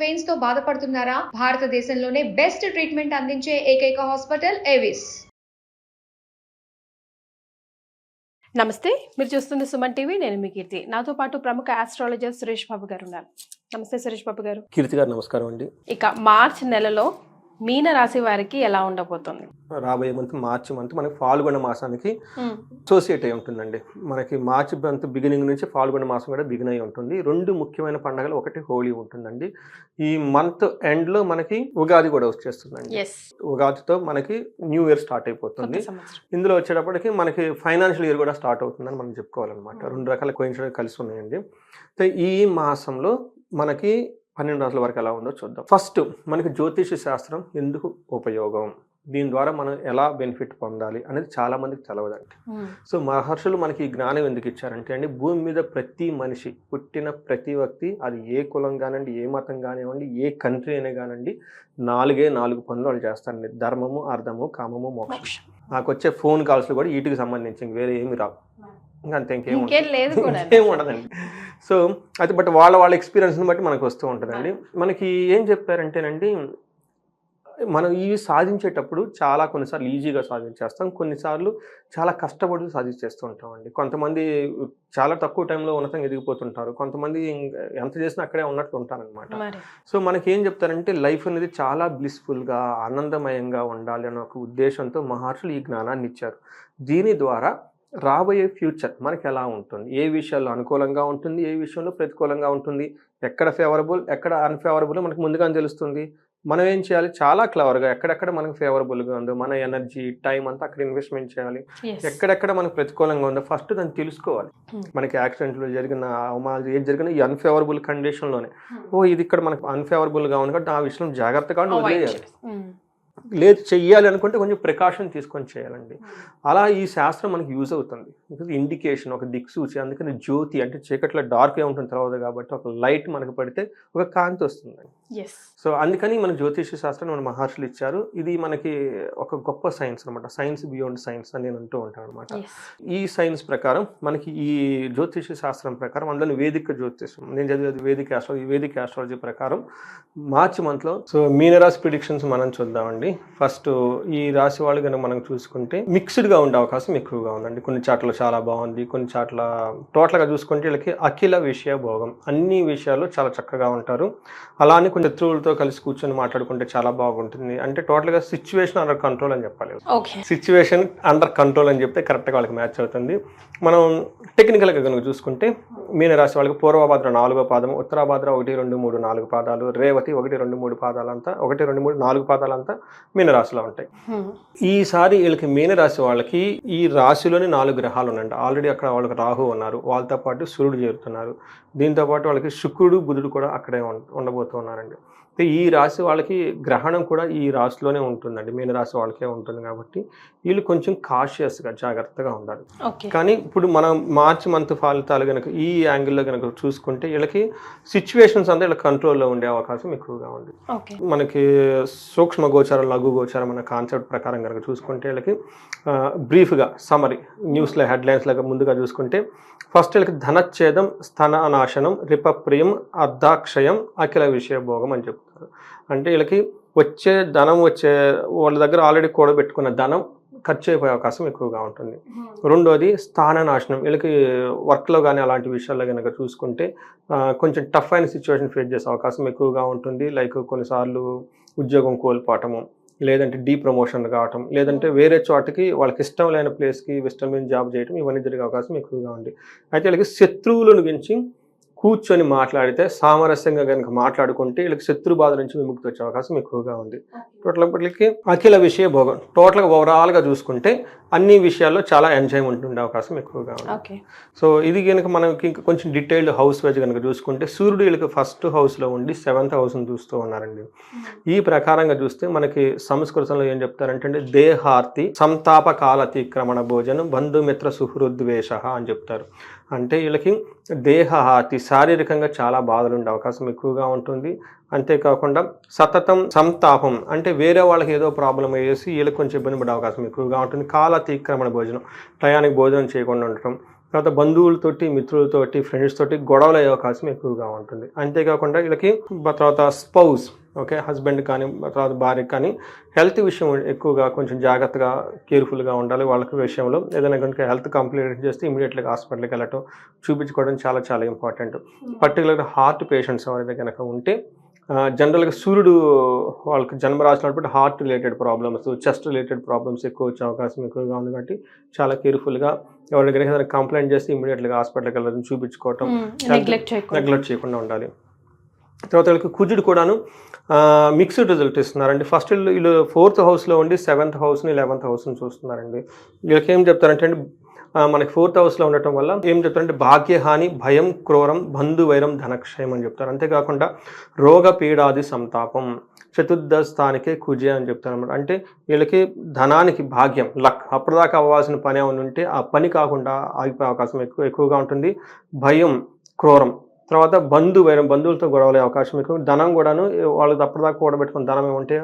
Veins తో బాధపడుతున్నారా? భారతదేశంలోనే బెస్ట్ ట్రీట్మెంట్ అందించే ఏకైక హాస్పిటల్ ఏవిస్. నమస్తే, మీరు చూస్తుంది సుమన్ టీవీ. నేను మీ కీర్తి. నాతో పాటు ప్రముఖ ఆస్ట్రాలజర్ సురేష్ బాబు గారు ఉన్నారు. నమస్తే సురేష్ బాబు గారు. కీర్తి గారు నమస్కారం అండి. ఇక మార్చ్ నెలలో మీన రాశి వారికి ఎలా ఉండబోతుంది? రాబోయే మార్చి మంత్ మనకి ఫాల్గుణ మాసానికి అసోసియేట్ అయి ఉంటుందండి. మనకి మార్చి మంత్ బిగినింగ్ నుంచి ఫాల్గుణ మాసం కూడా బిగిన్ అయి ఉంటుంది. రెండు ముఖ్యమైన పండుగలు, ఒకటి హోలీ ఉంటుందండి. ఈ మంత్ ఎండ్ లో మనకి ఉగాది కూడా వచ్చేస్తుందండి. ఉగాదితో మనకి న్యూ ఇయర్ స్టార్ట్ అయిపోతుంది. ఇందులో వచ్చేటప్పటికి మనకి ఫైనాన్షియల్ ఇయర్ కూడా స్టార్ట్ అవుతుందని మనం చెప్పుకోవాలన్నమాట. రెండు రకాల కోయిన్సిడెన్స్ కలిసి ఉన్నాయండి. ఈ మాసంలో మనకి 12 రాశుల వరకు ఎలా ఉందో చూద్దాం. ఫస్ట్ మనకి జ్యోతిష శాస్త్రం ఎందుకు ఉపయోగం, దీని ద్వారా మనం ఎలా బెనిఫిట్ పొందాలి అనేది చాలా మందికి తెలవదండి. సో మహర్షులు మనకి ఈ జ్ఞానం ఎందుకు ఇచ్చారంటే అండి, భూమి మీద ప్రతి మనిషి, పుట్టిన ప్రతి వ్యక్తి, అది ఏ కులం కానివ్వండి, ఏ మతం కానివ్వండి, ఏ కంట్రీ అయినా కానివ్వండి, 4 పనులు వాళ్ళు చేస్తారండి. ధర్మము, అర్థము, కామము, మోక్షం. నాకు వచ్చే ఫోన్ కాల్స్ కూడా వీటికి సంబంధించి వేరే ఏమి రావు, అంతే, ఇంకేం ఉండదండి. సో అయితే బట్ వాళ్ళ ఎక్స్పీరియన్స్ని బట్టి మనకు వస్తూ ఉంటుందండి. మనకి ఏం చెప్పారంటేనండి, మనం ఇవి సాధించేటప్పుడు కొన్నిసార్లు ఈజీగా సాధించేస్తాం, కొన్నిసార్లు చాలా కష్టపడి సాధించేస్తూ ఉంటామండి. కొంతమంది చాలా తక్కువ టైంలో ఉన్నతంగా ఎదిగిపోతుంటారు, కొంతమంది ఎంత చేసినా అక్కడే ఉన్నట్లు ఉంటారనమాట. సో మనకి ఏం చెప్తారంటే, లైఫ్ అనేది చాలా బ్లిస్ఫుల్గా, ఆనందమయంగా ఉండాలి అనే ఒక ఉద్దేశంతో మహర్షులు ఈ జ్ఞానాన్ని ఇచ్చారు. దీని ద్వారా రాబోయే ఫ్యూచర్ మనకి ఎలా ఉంటుంది, ఏ విషయాల్లో అనుకూలంగా ఉంటుంది, ఏ విషయంలో ప్రతికూలంగా ఉంటుంది, ఎక్కడ ఫేవరబుల్, ఎక్కడ అన్ఫేవరబుల్ మనకు ముందుగా తెలుస్తుంది. మనం ఏం చేయాలి, చాలా క్లవర్గా ఎక్కడెక్కడ మనకు ఫేవరబుల్గా ఉందో మన ఎనర్జీ, టైం అంతా అక్కడ ఇన్వెస్ట్మెంట్ చేయాలి. ఎక్కడెక్కడ మనకు ప్రతికూలంగా ఉందో ఫస్ట్ దాన్ని తెలుసుకోవాలి. మనకి యాక్సిడెంట్లు జరిగిన, అవమానాలు ఏది జరిగినా ఈ అన్ఫేవరబుల్ కండిషన్లోనే, ఇది ఇక్కడ మనకు అన్ఫేవరబుల్గా ఉంది కాబట్టి ఆ విషయం జాగ్రత్తగా వదిలేయాలి. లేదు చెయ్యాలి అనుకుంటే కొంచెం ప్రికాషన్ తీసుకొని చేయాలండి. అలా ఈ శాస్త్రం మనకి యూజ్ అవుతుంది. బికాజ్ ఇండికేషన్, ఒక దిక్సూచి. అందుకని జ్యోతి అంటే చీకట్లో డార్క్ ఉంటుంది తర్వాత, కాబట్టి ఒక లైట్ మనకు పడితే ఒక కాంతి వస్తుందండి. సో అందుకని మన జ్యోతిష శాస్త్రం మన మహర్షులు ఇచ్చారు. ఇది మనకి ఒక గొప్ప సైన్స్ అనమాట. సైన్స్ బియాండ్ సైన్స్ అని నేను అంటూ ఉంటాను అనమాట. ఈ సైన్స్ ప్రకారం మనకి ఈ జ్యోతిష శాస్త్రం ప్రకారం, అందులో వేదిక జ్యోతిషం నేను చదివేది వేదిక ఆస్ట్రాలజీ. వేదిక ఆస్ట్రాలజీ ప్రకారం మార్చి మంత్లో సో మీనరాశి ప్రిడిక్షన్స్ మనం చూద్దామండి. ఫస్ట్ ఈ రాశి వాళ్ళు కనుక మనం చూసుకుంటే మిక్స్డ్గా ఉండే అవకాశం ఎక్కువగా ఉందండి. కొన్ని చాట్ల చాలా బాగుంది, కొన్ని చాట్ల టోటల్గా చూసుకుంటే వీళ్ళకి అఖిల విషయ భోగం, అన్ని విషయాలు చాలా చక్కగా ఉంటారు. అలానే కొన్ని శత్రువులతో కలిసి కూర్చొని మాట్లాడుకుంటే చాలా బాగుంటుంది. అంటే టోటల్గా సిచ్యువేషన్ అండర్ కంట్రోల్ అని చెప్పాలి. సిచ్యువేషన్ అండర్ కంట్రోల్ అని చెప్తే కరెక్ట్గా వాళ్ళకి మ్యాచ్ అవుతుంది. మనం టెక్నికల్గా కనుక చూసుకుంటే మీనరాశి వాళ్ళకి పూర్వభాద్ర 4వ పాదం, ఉత్తరాభాద్ర 1, 2, 3, 4 పాదాలు, రేవతి 1, 2, 3 పాదాలంతా, 1, 2, 3, 4 పాదాలంతా మీనరాశిలో ఉంటాయి. ఈసారి వీళ్ళకి మీనరాశి వాళ్ళకి ఈ రాశిలోని 4 గ్రహాలు ఉన్నాయండి. ఆల్రెడీ అక్కడ వాళ్ళకి రాహు ఉన్నారు, వాళ్ళతో పాటు సూర్యుడు చేరుతున్నారు. దీంతో పాటు వాళ్ళకి శుక్రుడు, బుధుడు కూడా అక్కడే ఉండబోతున్నారండి. ఈ రాశి వాళ్ళకి గ్రహణం కూడా ఈ రాశిలోనే ఉంటుందండి, మీనరాశి వాళ్ళకే ఉంటుంది. కాబట్టి వీళ్ళు కొంచెం కాషియస్గా, జాగ్రత్తగా ఉండాలి. కానీ ఇప్పుడు మనం మార్చి మంత్ ఫలితాలు కనుక ఈ యాంగిల్లో కనుక చూసుకుంటే వీళ్ళకి సిచ్యువేషన్స్ అంతా వీళ్ళకి కంట్రోల్లో ఉండే అవకాశం ఎక్కువగా ఉంది. మనకి సూక్ష్మ గోచారం, లఘు గోచారం అనే కాన్సెప్ట్ ప్రకారం కనుక చూసుకుంటే వీళ్ళకి బ్రీఫ్గా సమరీ న్యూస్లో హెడ్లైన్స్ లాగా ముందుగా చూసుకుంటే, ఫస్ట్ వీళ్ళకి ధనచ్ఛేదం, స్థనానాశనం, రిపప్రియం, అర్ధాక్షయం, అఖిల విషయ భోగం అని చెప్తారు. అంటే వీళ్ళకి వచ్చే వాళ్ళ దగ్గర ఆల్రెడీ కూడబెట్టుకున్న ధనం ఖర్చు అయిపోయే అవకాశం ఎక్కువగా ఉంటుంది. రెండోది స్థాననాశనం. వీళ్ళకి వర్క్లో కానీ అలాంటి విషయాల్లో కనుక చూసుకుంటే కొంచెం టఫ్ అయిన సిచ్యువేషన్ ఫేస్ చేసే అవకాశం ఎక్కువగా ఉంటుంది. లైక్ కొన్నిసార్లు ఉద్యోగం కోల్పోవటము, లేదంటే ప్రమోషన్ కావటం, లేదంటే వేరే చోటకి వాళ్ళకి ఇష్టం లేని ప్లేస్కి ఇష్టం లేని జాబ్ చేయటం, ఇవన్నీ జరిగే అవకాశం ఎక్కువగా ఉంది. అయితే వీళ్ళకి శత్రువుల గురించి కూర్చొని మాట్లాడితే, సామరస్యంగా కనుక మాట్లాడుకుంటే వీళ్ళకి శత్రు బాధ నుంచి విముక్తి వచ్చే అవకాశం ఎక్కువగా ఉంది. టోటల్కి అఖిల విషయ భోగం, టోటల్గా ఓవరాల్గా చూసుకుంటే అన్ని విషయాల్లో చాలా ఎంజాయ్మెంట్ ఉండే అవకాశం ఎక్కువగా ఉంది. సో ఇది కనుక మనకి కొంచెం డీటెయిల్డ్ హౌస్ వైజ్ కనుక చూసుకుంటే, సూర్యుడు వీళ్ళకి ఫస్ట్ హౌస్లో ఉండి 7th హౌస్ని చూస్తూ ఉన్నారండి. ఈ ప్రకారంగా చూస్తే మనకి సంస్కృతంలో ఏం చెప్తారంటే, దేహార్తి సంతాప కాలతిక్రమణ భోజనం బంధుమిత్ర సుహృద్వేష అని చెప్తారు. అంటే వీళ్ళకి దేహార్తి, శారీరకంగా చాలా బాధలు ఉండే అవకాశం ఎక్కువగా ఉంటుంది. అంతేకాకుండా సతతం సంతాపం, అంటే వేరే వాళ్ళకి ఏదో ప్రాబ్లం అయ్యేసి వీళ్ళకి కొంచెం ఇబ్బంది పడే అవకాశం ఎక్కువగా ఉంటుంది. కాలతిక్రమణ భోజనం, టయానికి భోజనం చేయకుండా ఉండటం, తర్వాత బంధువులతోటి, మిత్రులతోటి, ఫ్రెండ్స్ తోటి గొడవలు అయ్యే అవకాశం ఎక్కువగా ఉంటుంది. అంతేకాకుండా వీళ్ళకి తర్వాత స్పౌస్, ఓకే, హస్బెండ్ కానీ తర్వాత భార్యకి కానీ హెల్త్ విషయం ఎక్కువగా కొంచెం జాగ్రత్తగా కేర్ఫుల్గా ఉండాలి. వాళ్ళకి విషయంలో ఏదైనా కనుక హెల్త్ కంప్లైంట్ చేస్తే ఇమీడియట్గా హాస్పిటల్కి వెళ్ళటం, చూపించుకోవడం చాలా చాలా ఇంపార్టెంట్. పర్టికులర్గా హార్ట్ పేషెంట్స్ ఎవరైతే కనుక ఉంటే జనరల్గా సూర్యుడు వాళ్ళకి జన్మ రాసినప్పుడు heart related problems, chest related problems ఎక్కువ వచ్చే అవకాశం ఎక్కువగా ఉంది. కాబట్టి చాలా కేర్ఫుల్గా ఎవరి దగ్గర ఏదైనా కంప్లైంట్ చేస్తే ఇమీడియట్గా హాస్పిటల్కి వెళ్ళడం, చూపించుకోవటం, నెగ్లెక్ట్ చేయకుండా ఉండాలి. తర్వాత వీళ్ళకి కుజుడు కూడాను మిక్స్డ్ రిజల్ట్ ఇస్తున్నారండి. ఫస్ట్ వీళ్ళు 4th హౌస్లో ఉండి 7th హౌస్ని 11th హౌస్ని చూస్తున్నారండి. వీళ్ళకి ఏం చెప్తారంటే అండి, మనకి 4th హౌస్లో ఉండటం వల్ల ఏం చెప్తారంటే భాగ్యహాని, భయం, క్రూరం, బంధువైరం, ధనక్షయం అని చెప్తారు. అంతేకాకుండా రోగ పీడాది సంతాపం, చతుర్థ స్థానికే కుజే అని చెప్తారు అనమాట. అంటే వీళ్ళకి ధనానికి భాగ్యం, లక్, అప్పటిదాకా అవ్వాల్సిన పని ఏమైనా ఉంటే ఆ పని కాకుండా ఆగిపోయే అవకాశం ఎక్కువగా ఉంటుంది. భయం, క్రూరం, తర్వాత బంధువైరం, బంధువులతో గొడవలే అవకాశం ఎక్కువ. ధనం కూడాను వాళ్ళకి అప్పటిదాకా కూడబెట్టుకున్న ధనం ఏమంటే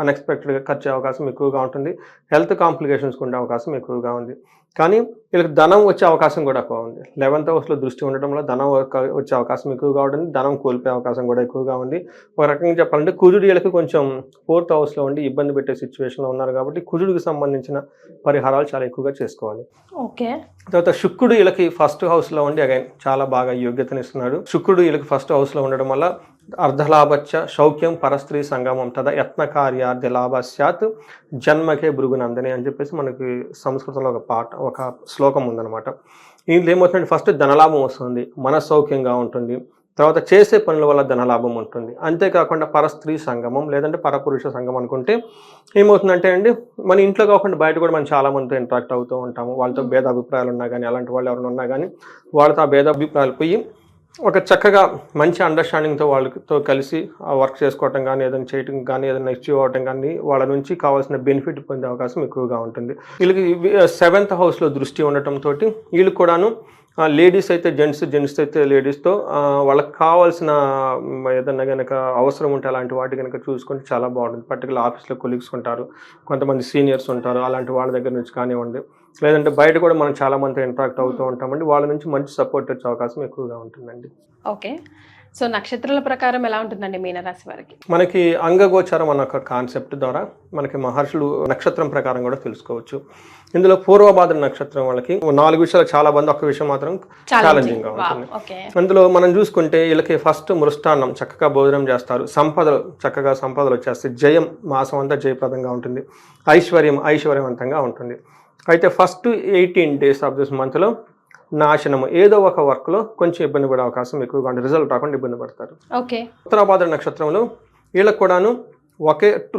అన్ఎక్స్పెక్టెడ్గా ఖర్చు అయ్యే అవకాశం ఎక్కువగా ఉంటుంది. హెల్త్ కాంప్లికేషన్స్ ఉండే అవకాశం ఎక్కువగా ఉంది. కానీ వీళ్ళకి ధనం వచ్చే అవకాశం కూడా ఎక్కువ ఉంది. 11th హౌస్లో దృష్టి ఉండటం వల్ల ధనం వచ్చే అవకాశం ఎక్కువగా ఉంటుంది. ధనం కోల్పోయే అవకాశం కూడా ఎక్కువగా ఉంది. ఒక రకంగా చెప్పాలంటే కుజుడు వీళ్ళకి కొంచెం 4th హౌస్లో ఉండి ఇబ్బంది పెట్టే సిచ్యువేషన్లో ఉన్నారు. కాబట్టి కుజుడికి సంబంధించిన పరిహారాలు చాలా ఎక్కువగా చేసుకోవాలి. ఓకే. తర్వాత శుక్రుడు వీళ్ళకి 1st హౌస్లో ఉండి అగైన్ చాలా బాగా యోగ్యతనిస్తున్నాడు. శుక్రుడు వీళ్ళకి 1st హౌస్లో ఉండడం వల్ల అర్ధలాభచ్చ శౌక్యం పరస్త్రీ సంగమం తదా యత్న కార్యార్థ లాభ స్యాత్ జన్మకే భృగునందని అని చెప్పేసి మనకి సంస్కృతంలో ఒక శ్లోకం ఉందన్నమాట. ఇందులో ఏమవుతుందంటే ఫస్ట్ ధనలాభం వస్తుంది, మనసౌఖ్యంగా ఉంటుంది, తర్వాత చేసే పనుల వల్ల ధనలాభం ఉంటుంది. అంతేకాకుండా పరస్త్రీ సంగమం లేదంటే పరపురుష సంగమం అనుకుంటే ఏమవుతుందంటే అండి, మన ఇంట్లో కాకుండా బయట కూడా మనం చాలా మందితో ఇంటరాక్ట్ అవుతూ ఉంటాము. వాళ్ళతో భేద అభిప్రాయాలు ఉన్నా కానీ, అలాంటి వాళ్ళు ఎవరైనా ఉన్నా కానీ వాళ్ళతో ఆ భేద అభిప్రాయాలు పోయి ఒక చక్కగా మంచి అండర్స్టాండింగ్తో వాళ్ళతో కలిసి వర్క్ చేసుకోవటం కానీ, ఏదైనా చేయటం కానీ, ఏదైనా అచీవ్ అవ్వటం కానీ, వాళ్ళ నుంచి కావాల్సిన బెనిఫిట్ పొందే అవకాశం ఎక్కువగా ఉంటుంది. వీళ్ళకి 7th హౌస్లో దృష్టి ఉండటంతో వీళ్ళు కూడాను లేడీస్ అయితే జెంట్స్ అయితే లేడీస్తో వాళ్ళకి కావాల్సిన ఏదన్నా కనుక అవసరం ఉంటే అలాంటి వాటి కనుక చూసుకుంటే చాలా బాగుంటుంది. పర్టికులర్ ఆఫీస్లో కొలీగ్స్ ఉంటారు, కొంతమంది సీనియర్స్ ఉంటారు, అలాంటి వాళ్ళ దగ్గర నుంచి కానివ్వండి, లేదంటే బయట కూడా మనం చాలా మందితో ఇంటరాక్ట్ అవుతూ ఉంటామండి. వాళ్ళ నుంచి మంచి సపోర్ట్ వచ్చే అవకాశం ఎక్కువగా ఉంటుందండి. ఓకే. సో నక్షత్రాల ప్రకారం ఎలా ఉంటుందండి మీనరాశి వారికి? మనకి అంగగోచారం అన్న ఒక కాన్సెప్ట్ ద్వారా మనకి మహర్షులు నక్షత్రం ప్రకారం కూడా తెలుసుకోవచ్చు. ఇందులో పూర్వభాద్ర నక్షత్రం వాళ్ళకి 4 విషయాలు చాలా బాగుంది, ఒక్క విషయం మాత్రం ఛాలెంజింగ్ గా ఉంటుంది. అందులో మనం చూసుకుంటే వీళ్ళకి ఫస్ట్ మృష్టాన్నం చక్కగా భోజనం చేస్తారు, చక్కగా సంపదలు వచ్చేస్తాయి, జయం మాసం అంతా జయప్రదంగా ఉంటుంది, ఐశ్వర్యవంతంగా ఉంటుంది. అయితే ఫస్ట్ 18 days ఆఫ్ దిస్ మంత్లో నాశనము, ఏదో ఒక వర్క్లో కొంచెం ఇబ్బంది పడే అవకాశం ఎక్కువగా ఉంటుంది, రిజల్ట్ రాకుండా ఇబ్బంది పడతారు. ఓకే. ఉత్తరాభాద్ర నక్షత్రంలో వీళ్ళకి కూడాను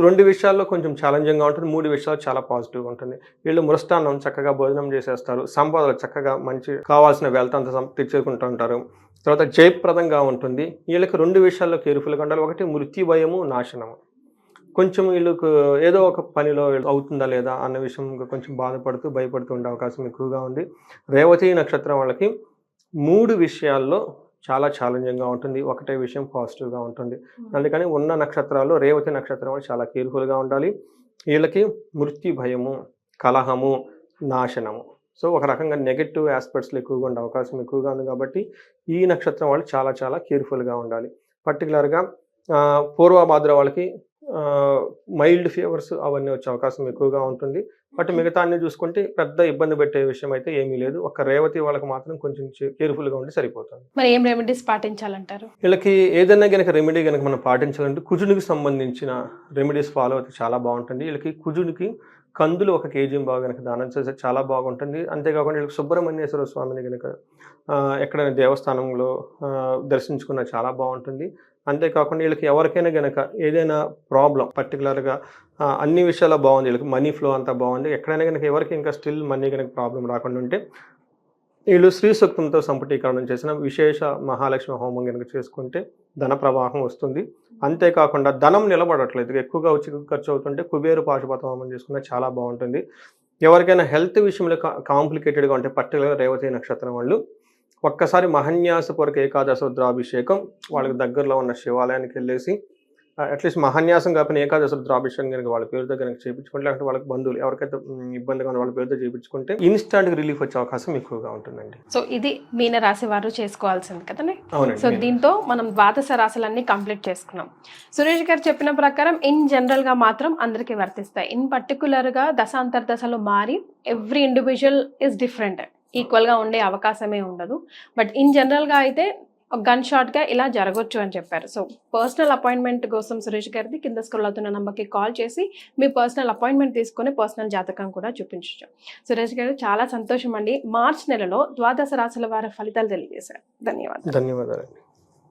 2 విషయాల్లో కొంచెం ఛాలెంజింగ్గా ఉంటుంది, 3 విషయాలు చాలా పాజిటివ్గా ఉంటుంది. వీళ్ళు మృష్టాన్నం చక్కగా భోజనం చేసేస్తారు, సంపదలు చక్కగా మంచి కావాల్సిన వెల్త్ అంతా తెచ్చుకుంటూ ఉంటారు, తర్వాత జయప్రదంగా ఉంటుంది. వీళ్ళకి 2 విషయాల్లో కేర్ఫుల్గా ఉండాలి. ఒకటి మృత్యు భయము, నాశనము. కొంచెం వీళ్ళకు ఏదో ఒక పనిలో అవుతుందా లేదా అన్న విషయం కొంచెం భయపడుతూ ఉండే అవకాశం ఎక్కువగా ఉంది. రేవతి నక్షత్రం వాళ్ళకి 3 విషయాల్లో చాలా ఛాలెంజింగ్గా ఉంటుంది, ఒకటే విషయం పాజిటివ్గా ఉంటుంది. అందుకని ఉన్న నక్షత్రాల్లో రేవతి నక్షత్రం వాళ్ళు చాలా కేర్ఫుల్గా ఉండాలి. వీళ్ళకి మృత్యు భయము, కలహము, నాశనము, సో ఒక రకంగా నెగటివ్ ఆస్పెక్ట్స్లో ఎక్కువగా ఉండే అవకాశం ఎక్కువగా ఉంది. కాబట్టి ఈ నక్షత్రం వాళ్ళు చాలా చాలా కేర్ఫుల్గా ఉండాలి. పర్టికులర్గా పూర్వభాద్ర వాళ్ళకి మైల్డ్ ఫీవర్స్ అవన్నీ వచ్చే అవకాశం ఎక్కువగా ఉంటుంది. బట్ మిగతా అన్ని చూసుకుంటే పెద్ద ఇబ్బంది పెట్టే విషయం అయితే ఏమీ లేదు. ఒక రేవతి వాళ్ళకి మాత్రం కొంచెం కేర్ఫుల్గా ఉండి సరిపోతుంది. మరి ఏం రెమెడీస్ పాటించాలంటారు? వీళ్ళకి ఏదైనా కనుక రెమెడీ కనుక మనం పాటించాలంటే కుజునికి సంబంధించిన రెమెడీస్ ఫాలో అయితే చాలా బాగుంటుంది. వీళ్ళకి కుజునికి కందులు 1 kg కనుక దానం చేస్తే చాలా బాగుంటుంది. అంతేకాకుండా వీళ్ళకి సుబ్రహ్మణ్యేశ్వర స్వామిని కనుక ఎక్కడైనా దేవస్థానంలో దర్శించుకున్న చాలా బాగుంటుంది. అంతేకాకుండా వీళ్ళకి ఎవరికైనా కనుక ఏదైనా ప్రాబ్లం పర్టికులర్గా అన్ని విషయాల్లో బాగుంది, వీళ్ళకి మనీ ఫ్లో అంతా బాగుంది, ఎక్కడైనా కనుక ఎవరికి ఇంకా స్టిల్ మనీ కనుక ప్రాబ్లం రాకుండా ఉంటే వీళ్ళు శ్రీ సూక్తంతో సంపుటీకరణం చేసిన విశేష మహాలక్ష్మి హోమం కనుక చేసుకుంటే ధన ప్రవాహం వస్తుంది. అంతేకాకుండా ధనం నిలబడట్లేదు, ఎక్కువగా వచ్చి ఖర్చు అవుతుంటే కుబేరు పాశుపత హోమం చేసుకున్నా చాలా బాగుంటుంది. ఎవరికైనా హెల్త్ విషయంలో కాంప్లికేటెడ్గా ఉంటే పర్టికులర్ రేవతి నక్షత్రం వాళ్ళు ఒక్కసారి మహన్యాసపూర్వక ఏకాదశ రుద్రాభిషేకం వాళ్ళకి దగ్గరలో ఉన్న శివాలయానికి వెళ్ళేసి అట్లీస్ట్ మహాన్యాసం కాకపోయినా ఏకాదశులు ద్రాభిషం కనుక వాళ్ళ పేరుతో కనుక చేయించుకుంటే, లేకపోతే వాళ్ళకి బంధువులు ఎవరికైతే ఇబ్బందిగా ఉందో వాళ్ళ పేరుతో చేయించుకుంటే ఇన్స్టాంట్ రిలీఫ్ వచ్చే అవకాశం ఎక్కువగా ఉంటుందండి. సో ఇది మీన రాశి వారు చేసుకోవాల్సింది కదండి. అవునండి. సో దీంతో మనం ద్వాదశ రాశులన్నీ కంప్లీట్ చేసుకున్నాం. సురేష్ గారు చెప్పిన ప్రకారం ఇన్ జనరల్ గా మాత్రం అందరికీ వర్తిస్తాయి. ఇన్ పర్టికులర్ గా దశాంతర్దశలు మారి every individual is different, equal గా ఉండే అవకాశమే ఉండదు. బట్ ఇన్ జనరల్ గా అయితే గన్ షాట్ గా ఇలా జరగొచ్చు అని చెప్పారు. సో పర్సనల్ అపాయింట్మెంట్ కోసం సురేష్ గారిది కింద స్క్రోల్ అవుతున్న నంబర్కి కాల్ చేసి మీ పర్సనల్ అపాయింట్మెంట్ తీసుకొని పర్సనల్ జాతకం కూడా చూపించచ్చు. సురేష్ గారు చాలా సంతోషం అండి. మార్చ్ నెలలో ద్వాదశ రాశుల వారి ఫలితాలు తెలియజేశారు. ధన్యవాదాలు. ధన్యవాదాలు.